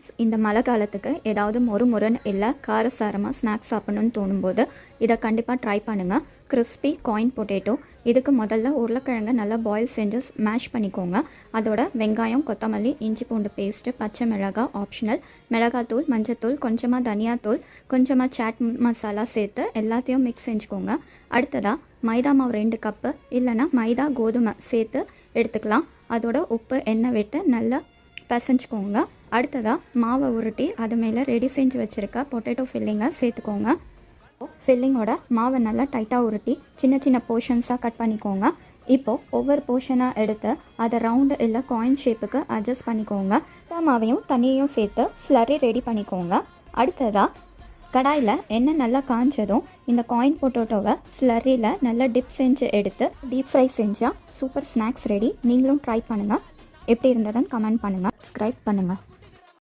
Friends, இந்த மழை காலத்துக்கு ஏதாவது மொறுன்னு இல்லை காரசாரமாக ஸ்நாக்ஸ் சாப்பிடணும்னு தோணும்போது இதை கண்டிப்பாக ட்ரை பண்ணுங்கள். Crispy coin potato. இதுக்கு முதல்ல உருளைக்கிழங்கை நல்லா பாயில் செஞ்சு மேஷ் பண்ணிக்கோங்க. அதோட வெங்காயம், கொத்தமல்லி, இஞ்சி பூண்டு பேஸ்ட்டு, பச்சை மிளகாய் ஆப்ஷனல், மிளகாத்தூள், மஞ்சத்தூள், கொஞ்சமாக தனியாத்தூள், கொஞ்சமாக சாட் மசாலா சேர்த்து எல்லாத்தையும் மிக்ஸ் செஞ்சுக்கோங்க. அடுத்ததாக மைதா மாவு 2 கப்பு இல்லைனா மைதா கோதுமை சேர்த்து எடுத்துக்கலாம். அதோட உப்பு, எண்ணெய் விட்டு நல்லா பிசைஞ்சுக்கோங்க. அடுத்ததாக மாவை உருட்டி அது மேலே ரெடி செஞ்சு வச்சுருக்க பொட்டேட்டோ ஃபில்லிங்கை சேர்த்துக்கோங்க. ஃபில்லிங்கோட மாவை நல்லா டைட்டாக உருட்டி சின்ன சின்ன போர்ஷன்ஸாக கட் பண்ணிக்கோங்க. இப்போது ஒவ்வொரு போர்ஷனாக எடுத்து அதை ரவுண்டு இல்லை காயின் ஷேப்புக்கு அட்ஜஸ்ட் பண்ணிக்கோங்க. மாவையும் தண்ணியையும் சேர்த்து ஸ்லரி ரெடி பண்ணிக்கோங்க. அடுத்ததாக கடாயில் எண்ணெய் நல்லா காஞ்சதும் இந்த காயின் பொட்டேட்டோவை ஸ்லரியில் நல்லா டிப் செஞ்சு எடுத்து டீப் ஃப்ரை செஞ்சால் சூப்பர் ஸ்நாக்ஸ் ரெடி. நீங்களும் ட்ரை பண்ணுங்கள். எப்படி இருந்ததுன்னு கமெண்ட் பண்ணுங்கள், சப்ஸ்கிரைப் பண்ணுங்கள்.